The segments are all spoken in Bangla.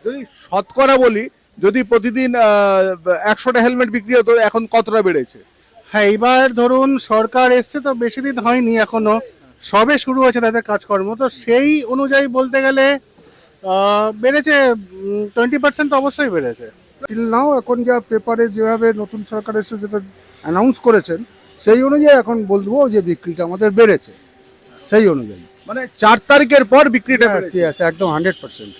যদি শতকরা বলি, যদি প্রতিদিন 100টা হেলমেট বিক্রি হতো, এখন কতটা বেড়েছে? হ্যাঁ, এইবার ধরুন সরকার এসছে তো বেশি দিন হয়নি এখনো, সবে শুরু হয়েছে তাদের কাজকর্ম। তো সেই অনুযায়ী বলতে গেলে বেড়েছে, 20% অবশ্যই বেড়েছে। টিল নাও এখন যা পেপারে যেভাবে নতুন সরকার এসে যেটা অ্যানাউন্স করেছেন সেই অনুযায়ী এখন বলবো যে বিক্রিটা আমাদের বেড়েছে সেই অনুযায়ী। মানে 4 তারিখের পর বিক্রিটা বেড়েছে। আছে একদম 100%।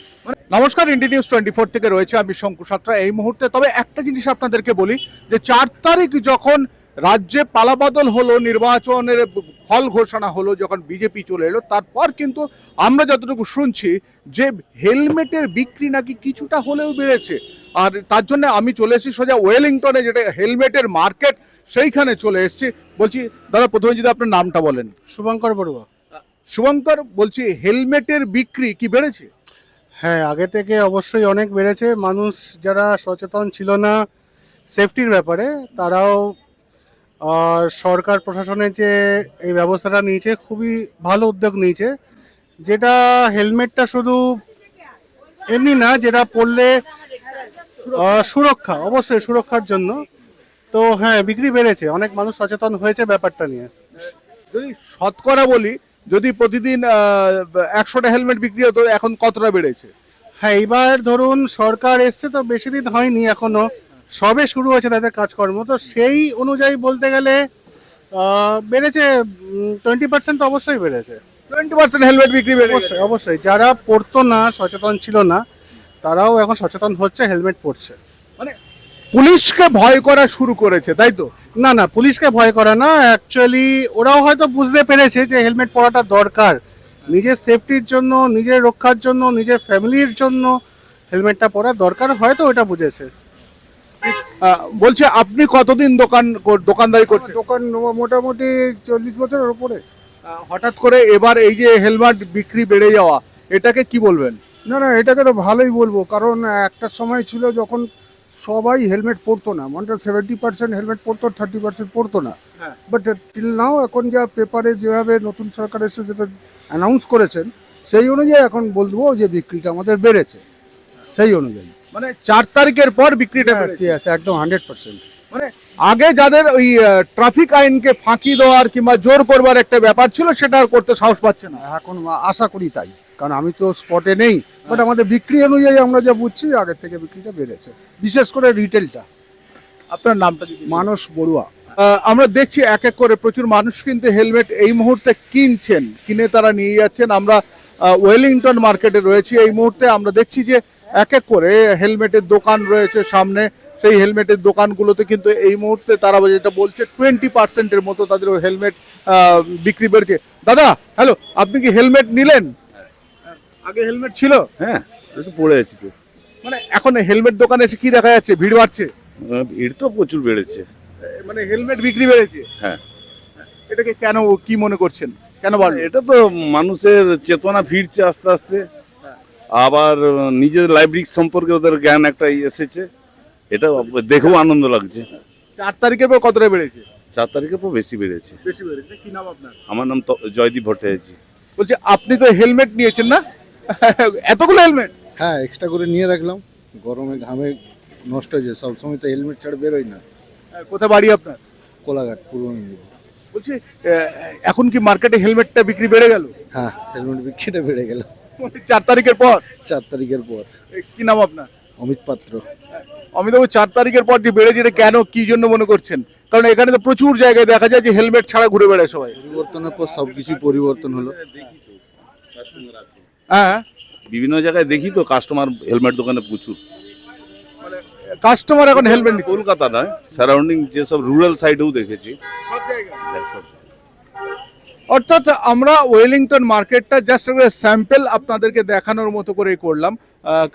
নমস্কার, ইন্ডি নিউজ 24 থেকে রয়েছে আমি শঙ্কু সাঁতরা এই মুহূর্তে। তবে একটা জিনিস আপনাদেরকে বলি যে 4 তারিখ যখন রাজ্যে পালাবদল হলো, নির্বাচনের ফল ঘোষণা হলো, যখন বিজেপি চলে এলো, তারপর কিন্তু আমরা যতটুকু শুনছি যে হেলমেটের বিক্রি নাকি কিছুটা হলেও বেড়েছে। আর তার জন্য আমি চলে এসেছি সোজা ওয়েলিংটনে, যেটা হেলমেটের মার্কেট, সেইখানে চলে এসেছি। বলছি দাদা, প্রথমে যদি আপনার নামটা বলেন। শুভঙ্কর বড়ুয়া। শুভঙ্কর, বলছি হেলমেটের বিক্রি কি বেড়েছে? হ্যাঁ, আগে থেকে অবশ্যই অনেক বেড়েছে। মানুষ যারা সচেতন ছিল না সেফটির ব্যাপারে, তারাও সরকার প্রশাসনের যে এই ব্যবস্থাটা নিয়েছে খুবই ভালো উদ্যোগ নিয়েছে। যেটা হেলমেটটা শুধু এমনি না, যেটা পরলে সুরক্ষা, অবশ্যই সুরক্ষার জন্য। তো হ্যাঁ, বিক্রি বেড়েছে, অনেক মানুষ সচেতন হয়েছে ব্যাপারটা নিয়ে। যদি শতকরা বলি, যদি প্রতিদিন 100টা হেলমেট বিক্রি হতো, এখন কতটা বেড়েছে? হ্যাঁ, এইবার ধরুন সরকার এসছে তো বেশি দিন হয়নি এখনো, সবে শুরু হয়েছে তাদের কাজকর্ম। তো সেই অনুযায়ী বলতে গেলে বেড়েছে, 20% অবশ্যই বেড়েছে। 20% হেলমেট বিক্রি বেড়েছে। অবশ্যই অবশ্যই, যারা পরতো না, সচেতন ছিল না, তারাও এখন সচেতন হচ্ছে, হেলমেট পরছে। মানে পুলিশকে ভয় করা শুরু করেছে, তাই তো? না না, পুলিশকে ভয় করে না, অ্যাকচুয়ালি ওরাও হয়তো বুঝতে পেরেছে যে হেলমেট পরাটা দরকার নিজের সেফটির জন্য, নিজের রক্ষার জন্য, নিজের ফ্যামিলির জন্য হেলমেটটা পরা দরকার, হয়তো ওটা বুঝেছে। বলছে আপনি কতদিন দোকানদারি করছেন? দোকান মোটামুটি 40 বছরের উপরে। হঠাৎ করে এবার এই যে হেলমেট বিক্রি বেড়ে যাওয়া, এটাকে কি বলবেন? না না, এটাকে তো ভালোই বলবো, কারণ একটা সময় ছিল যখন সবাই হেলমেট পরতো না, মানে 70% হেলমেট পরতো, 30% পরতো না। হ্যাঁ। বাট টিল নাও এখন যা পেপারে যেভাবে নতুন সরকার এসে যেটা অ্যানাউন্স করেছেন সেই অনুযায়ী এখন বলবো যে বিক্রিটা আমাদের বেড়েছে সেই অনুযায়ী। মানে 4 তারিখের পর বিক্রিটা বেড়েছে। আছে একদম 100%। মানে আগে যাদের ওই ট্রাফিক আইনকে ফাঁকি দেওয়ার কিংবা জোর করবার একটা ব্যাপার ছিল, সেটা আর করতে সাহস পাচ্ছে না। এখন আশা করি তাই, কারণ আমি তো স্পটে নেই, বাট আমাদের বিক্রি অনুযায়ী আমরা যা বুঝছি আগের থেকে বিক্রিটা বেড়েছে, বিশেষ করে রিটেলটা। আপনার নামটা যদি মানস বড়ুয়া। আমরা দেখছি এক এক করে প্রচুর মানুষ কিন্তু হেলমেট এই মুহূর্তে কিনছেন, কিনে তারা নিয়ে যাচ্ছেন। আমরা ওয়েলিংটন মার্কেটে রয়েছি এই মুহূর্তে। আমরা দেখছি যে এক এক করে হেলমেটের দোকান রয়েছে সামনে। সেই হেলমেটের দোকানগুলোতে কিন্তু এই মুহূর্তে তারা যেটা বলছে 20%-এর মতো তাদের হেলমেট বিক্রি বেড়েছে। দাদা হ্যালো, আপনি কি হেলমেট নিলেন? আগে হেলমেট ছিল? হ্যাঁ, একটু পড়ে আছি তো। মানে এখন হেলমেট দোকানে এসে কি দেখা যাচ্ছে, ভিড় বাড়ছে? ভিড় তো প্রচুর বেড়েছে। মানে হেলমেট বিক্রি বেড়েছে। হ্যাঁ, এটাকে কেন, কি মনে করছেন, কেন বাড়লো? এটা তো মানুষের চেতনা ফিরছে আস্তে আস্তে, আবার নিজের লাইফ রিস্ক সম্পর্কে ওদের জ্ঞান একটা এসেছে, এটা দেখেও আনন্দ লাগছে। 4 তারিখের পর কতটা বেড়েছে? 4 তারিখের পর বেশি বেড়েছে। বেশি বেড়েছে। কি নাম আপনার? আমার নাম জয়দীপ ভট্টাচার্য। বলছি আপনি তো হেলমেট নিয়েছেন না? এতগুলো হেলমেট? হ্যাঁ, এক্সট্রা করে নিয়ে রাখলাম, গরমে ঘামে নষ্ট হয়ে যায়, সবসময় তো হেলমেট ছাড়া বেরোই না। কোথায় বাড়ি আপনার? কোলাঘাট, পূর্ব মেদিনীপুর। বলছি এখন কি মার্কেটে হেলমেটটা বিক্রি বেড়ে গেল? হ্যাঁ, হেলমেট বিক্রিটা বেড়ে গেল 4 তারিখের পর? 4 তারিখের পর। কি নাম আপনার? অমিত পাত্র। অমিতাভ, 4 তারিখের পর যে বেড়েছে, এটা কেন, কি জন্য মনে করছেন? কারণ এখানে তো প্রচুর জায়গায় দেখা যায় যে হেলমেট ছাড়া ঘুরে বেড়ায় সবাই। পরিবর্তনের পর সবকিছু পরিবর্তন হলো। হ্যাঁ, বিভিন্ন জায়গায় দেখি তো কাস্টমার হেলমেট দোকানে প্রচুর। কাস্টমার এখন হেলমেট নিচ্ছে কলকাতা নয়, সারাউন্ডিং যেসব রুরাল সাইডেও দেখেছি। সব জায়গায়। হ্যাঁ, সব। অর্থাৎ আমরা ওয়েলিংটন মার্কেটটা জাস্ট একটা স্যাম্পল আপনাদেরকে দেখানোর মতো করেই করলাম।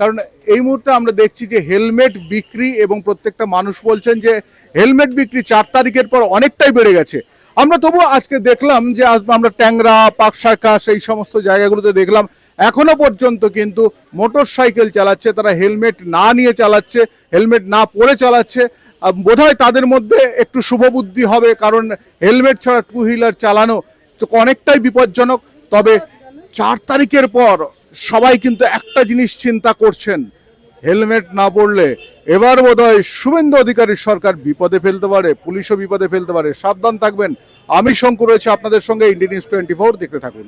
কারণ এই মুহূর্তে আমরা দেখছি যে হেলমেট বিক্রি, এবং প্রত্যেকটা মানুষ বলছেন যে হেলমেট বিক্রি 4 তারিখের পর অনেকটাই বেড়ে গেছে। আমরা তবুও আজকে দেখলাম যে আমরা ট্যাংরা, পাকশাখা, সেই সমস্ত জায়গাগুলোতে দেখলাম এখনো পর্যন্ত কিন্তু মোটর সাইকেল চালাচ্ছে, তারা হেলমেট না নিয়ে চালাচ্ছে, হেলমেট না পরে চালাচ্ছে। বোধহয় তাদের মধ্যে একটু শুভবুদ্ধি হবে, কারণ হেলমেট ছাড়া টু হুইলার চালানো তো অনেকটাই বিপজ্জনক। তবে 4 তারিখের পর সবাই কিন্তু একটা জিনিস চিন্তা করছেন, হেলমেট না পরলে এবার বোধহয় শুভেন্দু অধিকারীর সরকার বিপদে ফেলতে পারে, পুলিশও বিপদে ফেলতে পারে। সাবধান থাকবেন। আমি শঙ্কু রয়েছে আপনাদের সঙ্গে, ইন্ডিয়া নিউজ 24 দেখতে থাকুন।